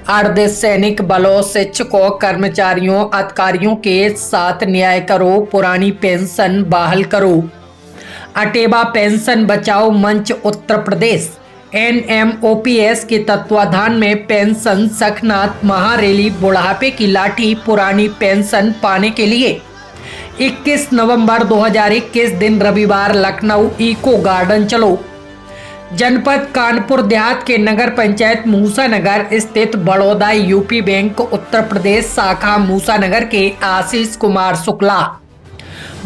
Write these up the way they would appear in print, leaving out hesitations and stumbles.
अर्धसैनिक बलों, शिक्षकों, कर्मचारियों, अधिकारियों के साथ न्याय करो, पुरानी पेंशन बहाल करो। अटेवा पेंशन बचाओ मंच उत्तर प्रदेश NMOPS के तत्वाधान में पेंशन सखनाथ महारैली बुढ़ापे की लाठी पुरानी पेंशन पाने के लिए 21 नवंबर 2021 दिन रविवार लखनऊ इको गार्डन चलो। जनपद कानपुर देहात के नगर पंचायत मूसानगर स्थित बड़ौदा यूपी बैंक उत्तर प्रदेश शाखा मूसानगर के आशीष कुमार शुक्ला,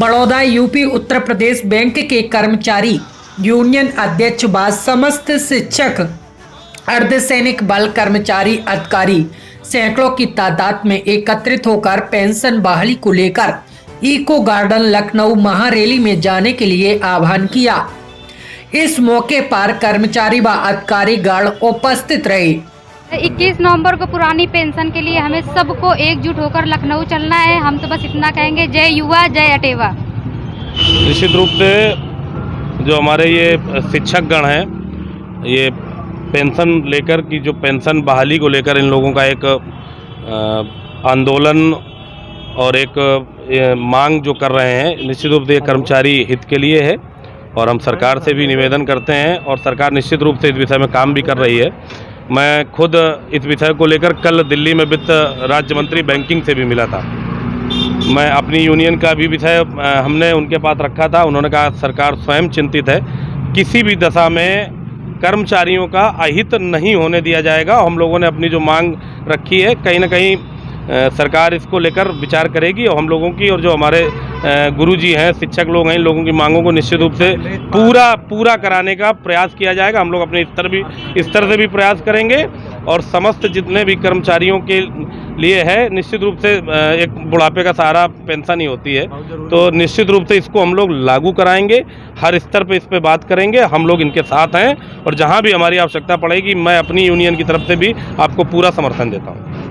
बड़ौदा यूपी उत्तर प्रदेश बैंक के कर्मचारी यूनियन अध्यक्ष व समस्त शिक्षक, अर्धसैनिक बल कर्मचारी, अधिकारी सैकड़ों की तादाद में एकत्रित होकर पेंशन बहाली को लेकर इको गार्डन लखनऊ महारैली में जाने के लिए आह्वान किया। इस मौके पर कर्मचारी व अधिकारी गण उपस्थित रहे। 21 नवंबर को पुरानी पेंशन के लिए हमें सबको एकजुट होकर लखनऊ चलना है। हम तो बस इतना कहेंगे, जय युवा जय अटेवा। निश्चित रूप से जो हमारे ये शिक्षक गण हैं, ये पेंशन लेकर की जो पेंशन बहाली को लेकर इन लोगों का एक आंदोलन और एक मांग जो कर रहे हैं, निश्चित रूप से कर्मचारी हित के लिए है और हम सरकार से भी निवेदन करते हैं और सरकार निश्चित रूप से इस विषय में काम भी कर रही है। मैं खुद इस विषय को लेकर कल दिल्ली में वित्त राज्य मंत्री बैंकिंग से भी मिला था। मैं अपनी यूनियन का भी विषय हमने उनके पास रखा था। उन्होंने कहा सरकार स्वयं चिंतित है, किसी भी दशा में कर्मचारियों का अहित नहीं होने दिया जाएगा। हम लोगों ने अपनी जो मांग रखी है, कहीं ना कहीं सरकार इसको लेकर विचार करेगी और हम लोगों की और जो हमारे गुरुजी हैं, शिक्षक लोग हैं, इन लोगों की मांगों को निश्चित रूप से पूरा कराने का प्रयास किया जाएगा। हम लोग अपने स्तर से भी प्रयास करेंगे और समस्त जितने भी कर्मचारियों के लिए है, निश्चित रूप से एक बुढ़ापे का सहारा पेंशन ही होती है, तो निश्चित रूप से इसको हम लोग लागू कराएंगे। हर स्तर पे इस पे बात करेंगे। हम लोग इनके साथ हैं और जहां भी हमारी आवश्यकता पड़ेगी, मैं अपनी यूनियन की तरफ से भी आपको पूरा समर्थन देता हूं।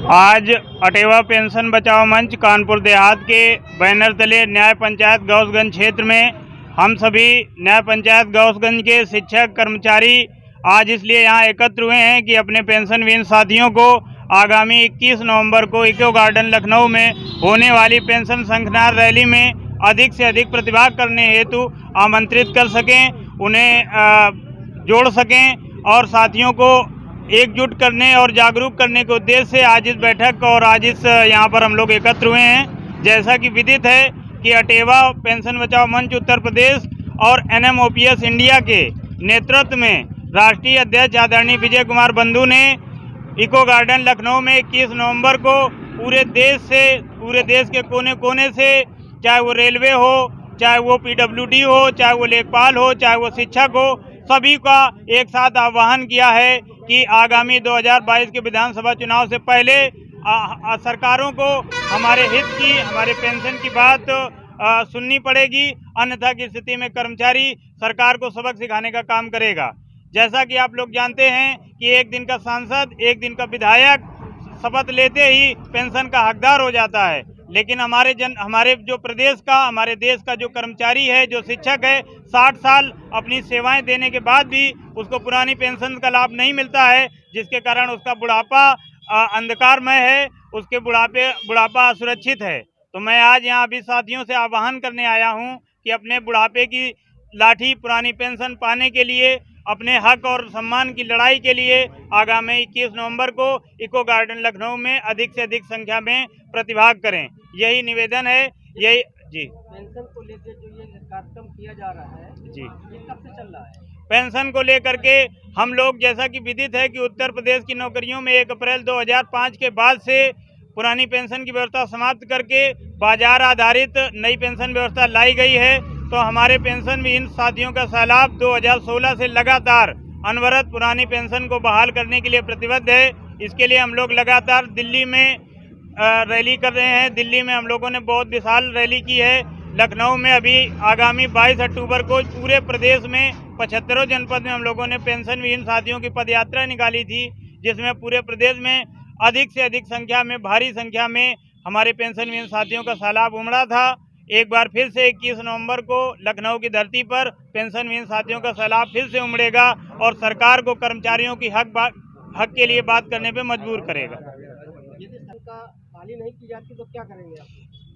आज अटेवा पेंशन बचाओ मंच कानपुर देहात के बैनर तले न्याय पंचायत गौसगंज क्षेत्र में हम सभी न्याय पंचायत गौसगंज के शिक्षक कर्मचारी आज इसलिए यहाँ एकत्र हुए हैं कि अपने पेंशनविहीन साथियों को आगामी 21 नवंबर को इको गार्डन लखनऊ में होने वाली पेंशन शंखनाद रैली में अधिक से अधिक प्रतिभाग करने हेतु आमंत्रित कर सकें, उन्हें जोड़ सकें और साथियों को एकजुट करने और जागरूक करने के उद्देश्य से आज इस बैठक और आज इस यहाँ पर हम लोग एकत्र हुए हैं। जैसा कि विदित है कि अटेवा पेंशन बचाओ मंच उत्तर प्रदेश और NMOPS इंडिया के नेतृत्व में राष्ट्रीय अध्यक्ष आदरणीय विजय कुमार बंधु ने इको गार्डन लखनऊ में 21 नवंबर को पूरे देश के कोने कोने से, चाहे वो रेलवे हो, चाहे वो PWD हो, चाहे वो लेखपाल हो, चाहे वो शिक्षक हो, सभी का एक साथ आह्वान किया है कि आगामी 2022 के विधानसभा चुनाव से पहले सरकारों को हमारे हित की, हमारे पेंशन की बात सुननी पड़ेगी, अन्यथा की स्थिति में कर्मचारी सरकार को सबक सिखाने का काम करेगा। जैसा कि आप लोग जानते हैं कि एक दिन का सांसद, एक दिन का विधायक शपथ लेते ही पेंशन का हकदार हो जाता है, लेकिन हमारे जो प्रदेश का, हमारे देश का जो कर्मचारी है, जो शिक्षक है, 60 साल अपनी सेवाएं देने के बाद भी उसको पुरानी पेंशन का लाभ नहीं मिलता है, जिसके कारण उसका बुढ़ापा अंधकारमय है, उसके बुढ़ापा असुरक्षित है। तो मैं आज यहाँ अभी साथियों से आह्वान करने आया हूँ कि अपने बुढ़ापे की लाठी पुरानी पेंशन पाने के लिए, अपने हक और सम्मान की लड़ाई के लिए आगामी 21 नवंबर को इको गार्डन लखनऊ में अधिक से अधिक संख्या में प्रतिभाग करें। यही निवेदन है। यही जी। पेंशन को लेकर जो ये कार्यक्रम किया जा रहा है जी, ये कब से चल रहा है? पेंशन को लेकर के हम लोग, जैसा कि विदित है कि उत्तर प्रदेश की नौकरियों में 1 अप्रैल 2005 के बाद से पुरानी पेंशन की व्यवस्था समाप्त करके बाजार आधारित नई पेंशन व्यवस्था लाई गई है। तो हमारे पेंशनविहीन साथियों का सैलाब 2016 से लगातार अनवरत पुरानी पेंशन को बहाल करने के लिए प्रतिबद्ध है। इसके लिए हम लोग लगातार दिल्ली में रैली कर रहे हैं। दिल्ली में हम लोगों ने बहुत विशाल रैली की है। लखनऊ में अभी आगामी 22 अक्टूबर को पूरे प्रदेश में 75 जनपद में हम लोगों ने पेंशनविहीन साथियों की पदयात्रा निकाली थी, जिसमें पूरे प्रदेश में अधिक से अधिक संख्या में, भारी संख्या में हमारे पेंशनविहीन साथियों का सैलाब उमड़ा था। एक बार फिर से 21 नवंबर को लखनऊ की धरती पर पेंशनविहीन साथियों का सैलाब फिर से उमड़ेगा और सरकार को कर्मचारियों की हक हक के लिए बात करने पे मजबूर करेगा। यदि सरकार बहाली नहीं की जाती तो क्या करेंगे आप?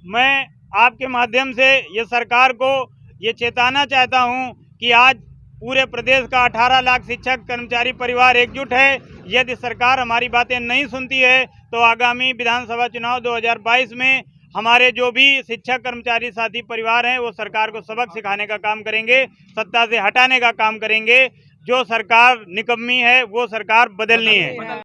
मैं आपके माध्यम से ये सरकार को ये चेताना चाहता हूँ कि आज पूरे प्रदेश का 18 लाख शिक्षक कर्मचारी परिवार एकजुट है। यदि सरकार हमारी बातें नहीं सुनती है तो आगामी विधानसभा चुनाव 2022 में हमारे जो भी शिक्षक कर्मचारी साथी परिवार हैं वो सरकार को सबक सिखाने का काम करेंगे, सत्ता से हटाने का काम करेंगे। जो सरकार निकम्मी है वो सरकार बदलनी है।